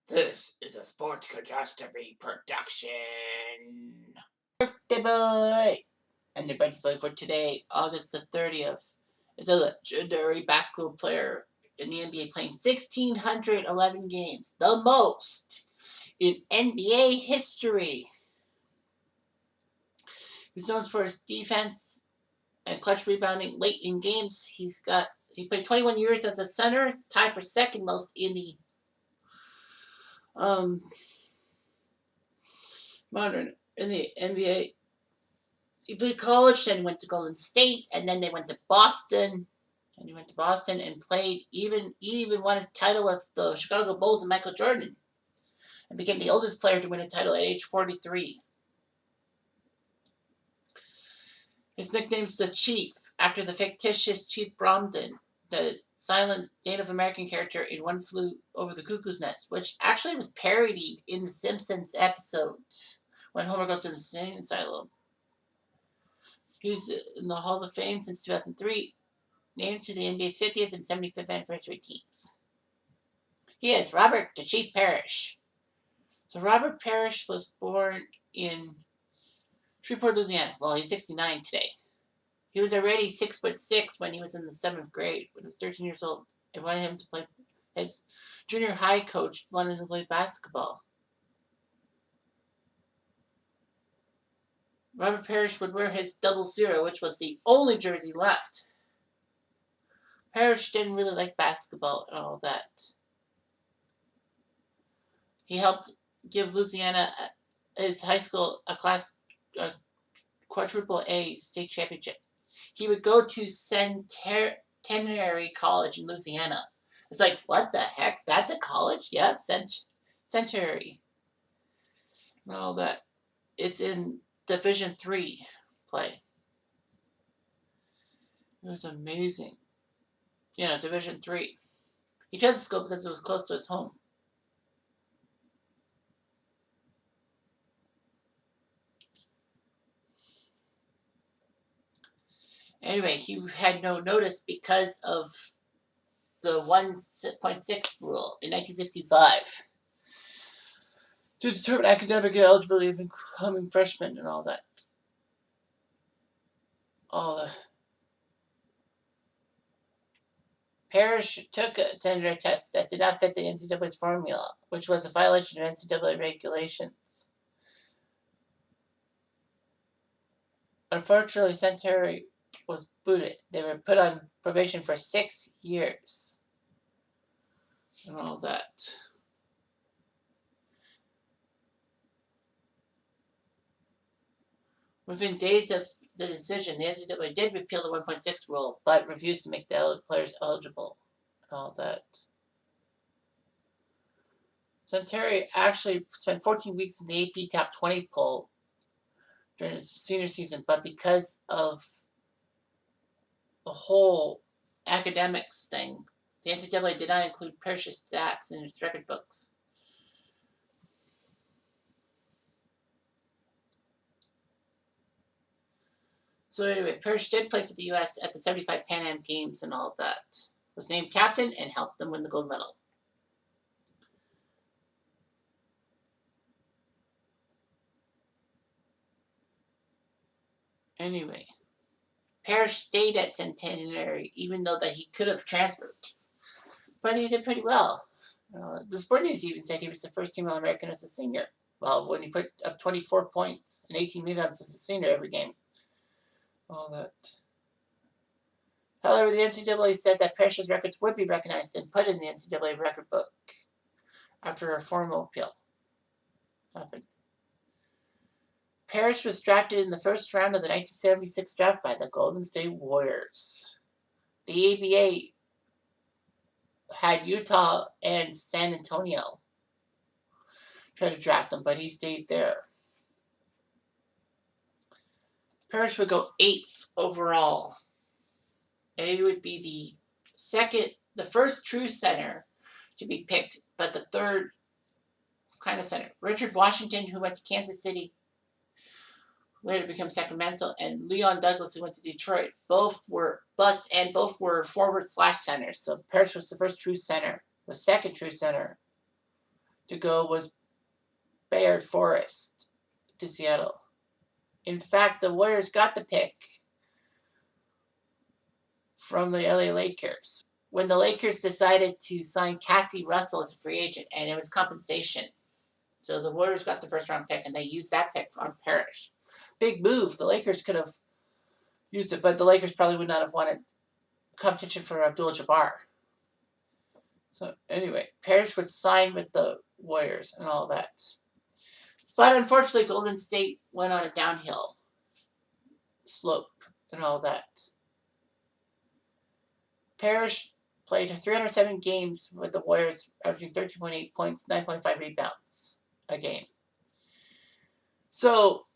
This is a sports catastrophe production. Birthday boy! And the birthday boy for today, August the 30th, is a legendary basketball player in the NBA playing 1,611 games, the most in NBA history. He's known for his defense and clutch rebounding late in games. He played 21 years as a center, tied for second most in the modern in the NBA. He played college, then went to Golden State, and then they went to Boston. And he went to Boston and played. He even won a title with the Chicago Bulls and Michael Jordan, and became the oldest player to win a title at age 43. His nickname's the Chief, after the fictitious Chief Bromden, the silent Native American character in One Flew Over the Cuckoo's Nest, which actually was parodied in The Simpsons episode when Homer goes to the insane asylum. He's in the Hall of Fame since 2003, named to the NBA's 50th and 75th anniversary teams. He is Robert the Chief Parish. So Robert Parish was born in Shreveport, Louisiana. Well, he's 69 today. He was already 6'6" when he was in the 7th grade. When he was 13 years old, they wanted him to play. His junior high coach wanted him to play basketball. Robert Parish would wear his 00, which was the only jersey left. Parish didn't really like basketball and all that. He helped give Louisiana, his high school, a quadruple A state championship. He would go to Centenary College in Louisiana. It's like, what the heck? That's a college? Yep, Centenary. And all that. It's in Division III play. It was amazing. Division III. He chose to go because it was close to his home. Anyway, he had no notice because of the 1.6 rule in 1965 to determine academic eligibility of incoming freshmen and all that. Parish took a tender test that did not fit the NCAA's formula, which was a violation of NCAA regulations. Unfortunately, Centenary was booted. They were put on probation for 6 years. And all that. Within days of the decision, the NCAA did repeal the 1.6 rule, but refused to make the players eligible and all that. Centenary actually spent 14 weeks in the AP Top 20 poll during his senior season, but because of the whole academics thing, the NCAA did not include Parish's stats in its record books. So anyway, Parish did play for the U.S. at the 75 Pan Am Games and all of that. Was named captain and helped them win the gold medal. Anyway, Parish stayed at Centenary even though that he could have transferred. But he did pretty well. The Sport News even said he was the first team All-American as a senior. Well, when he put up 24 points and 18 rebounds as a senior every game. All that. However, the NCAA said that Parish's records would be recognized and put in the NCAA record book after a formal appeal happened. Parish was drafted in the first round of the 1976 draft by the Golden State Warriors. The ABA had Utah and San Antonio try to draft him, but he stayed there. Parish would go 8th overall. And he would be the first true center to be picked, but the third kind of center. Richard Washington, who went to Kansas City, later became Sacramento, and Leon Douglas, who went to Detroit, both were busts and both were forward/centers. So Parish was the first true center, the second true center to go was Bayard Forest to Seattle. In fact, the Warriors got the pick from the LA Lakers when the Lakers decided to sign Cassie Russell as a free agent, and it was compensation. So the Warriors got the first round pick, and they used that pick on Parish. Big move. The Lakers could have used it, but the Lakers probably would not have wanted competition for Abdul-Jabbar. So anyway, Parish would sign with the Warriors and all that. But unfortunately, Golden State went on a downhill slope and all that. Parish played 307 games with the Warriors, averaging 13.8 points, 9.5 rebounds a game. So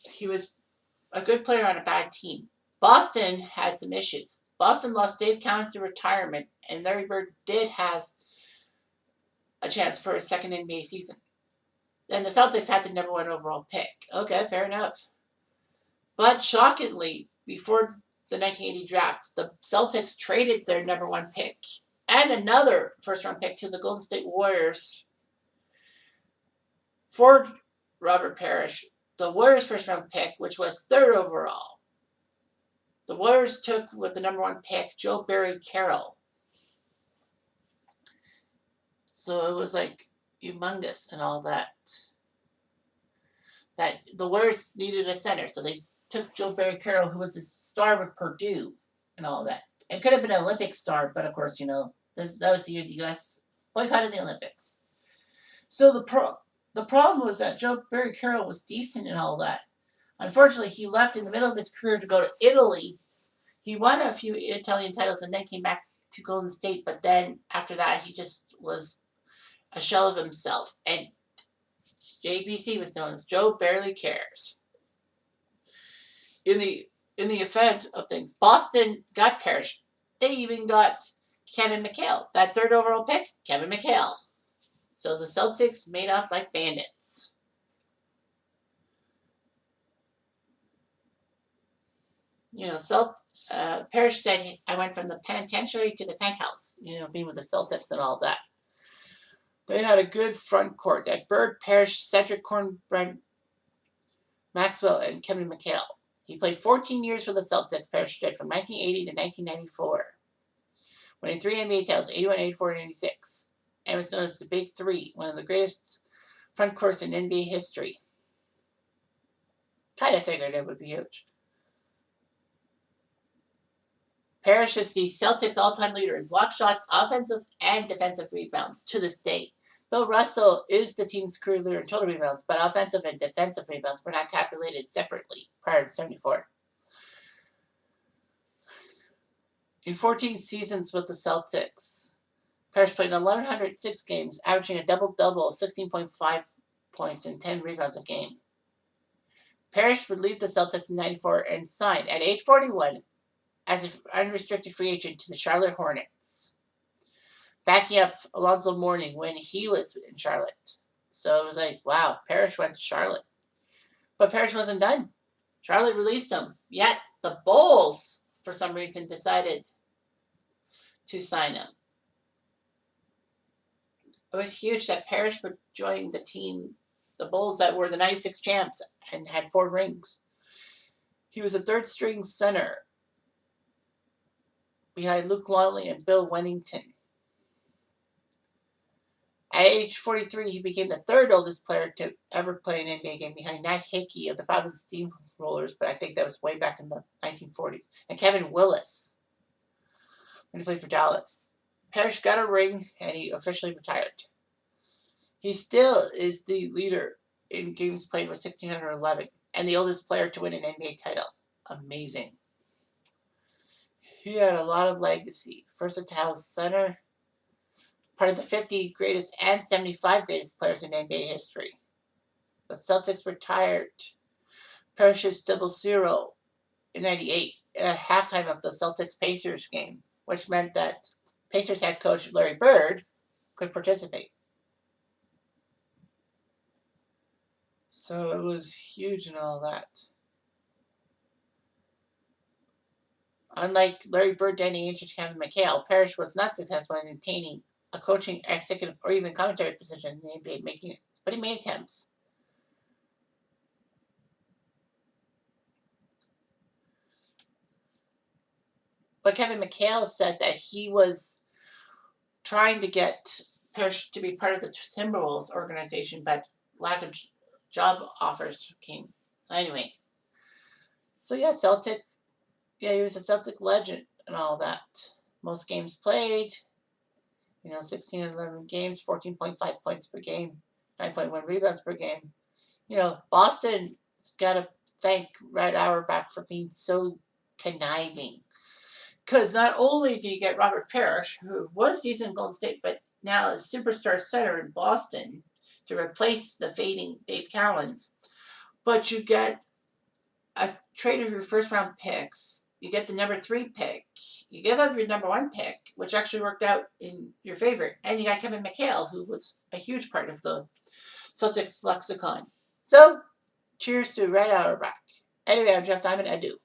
he was a good player on a bad team. Boston had some issues. Boston lost Dave Cowens to retirement, and Larry Bird did have a chance for a second NBA season. And the Celtics had the number 1 overall pick. Okay, fair enough. But shockingly, before the 1980 draft, the Celtics traded their number 1 pick and another first-round pick to the Golden State Warriors for Robert Parish. The Warriors' first-round pick, which was 3rd overall. The Warriors took with the number 1 pick Joe Barry Carroll. So it was like humongous and all that. That the Warriors needed a center, so they took Joe Barry Carroll, who was a star with Purdue and all that. It could have been an Olympic star, but of course, that was the year the U.S. boycotted the Olympics. So the problem was that Joe Barry Carroll was decent and all that. Unfortunately, he left in the middle of his career to go to Italy. He won a few Italian titles and then came back to Golden State, but then after that, he just was a shell of himself. And JBC was known as Joe Barely Cares. In the event of things, Boston got Parish. They even got Kevin McHale. That 3rd overall pick, Kevin McHale. So the Celtics made off like bandits. Parish said, I went from the penitentiary to the penthouse, being with the Celtics and all that. They had a good front court. They had Bird, Parish, Cedric Cornbread, Maxwell, and Kevin McHale. He played 14 years for the Celtics, Parish did, from 1980 to 1994. Winning 3 NBA titles, 81, 84, and 86. And was known as the Big Three, one of the greatest front courts in NBA history. Kind of figured it would be huge. Parish is the Celtics' all-time leader in block shots, offensive and defensive rebounds to this day. Bill Russell is the team's career leader in total rebounds, but offensive and defensive rebounds were not tabulated separately prior to 74. In 14 seasons with the Celtics, Parish played 1,106 games, averaging a double-double of 16.5 points and 10 rebounds a game. Parish would leave the Celtics in 94 and signed at age 41 as an unrestricted free agent to the Charlotte Hornets, backing up Alonzo Mourning when he was in Charlotte. So it was like, wow, Parish went to Charlotte. But Parish wasn't done. Charlotte released him. Yet the Bulls, for some reason, decided to sign him. It was huge that Parish would join the team, the Bulls that were the 96 champs and had 4 rings. He was a 3rd-string center behind Luke Longley and Bill Wennington. At age 43, he became the 3rd oldest player to ever play an NBA game behind Nat Hickey of the Providence Steamrollers, but I think that was way back in the 1940s, and Kevin Willis when he played for Dallas. Parish got a ring, and he officially retired. He still is the leader in games played with 1,611, and the oldest player to win an NBA title. Amazing. He had a lot of legacy. Versatile center, part of the 50 greatest and 75 greatest players in NBA history. The Celtics retired Parish's 0-0 in 98 at a halftime of the Celtics-Pacers game, which meant that Pacers head coach Larry Bird could participate. So it was huge and all that. Unlike Larry Bird, Danny Ainge, and Kevin McHale, Parish was not successful in attaining a coaching executive or even commentary position in the NBA, but he made attempts. But Kevin McHale said that he was trying to get Parish to be part of the Timberwolves organization, but lack of job offers came. So anyway, so yeah, Celtic. Yeah, he was a Celtic legend and all that. Most games played, 16 and 11 games, 14.5 points per game, 9.1 rebounds per game. Boston's got to thank Red Auerbach for being so conniving. Because not only do you get Robert Parish, who was decent in Golden State, but now a superstar center in Boston to replace the fading Dave Cowens, but you get a trade of your first round picks. You get the number 3 pick. You give up your number 1 pick, which actually worked out in your favor. And you got Kevin McHale, who was a huge part of the Celtics lexicon. So, cheers to Red Auerbach. Anyway, I'm Jeff Diamond. Adieu.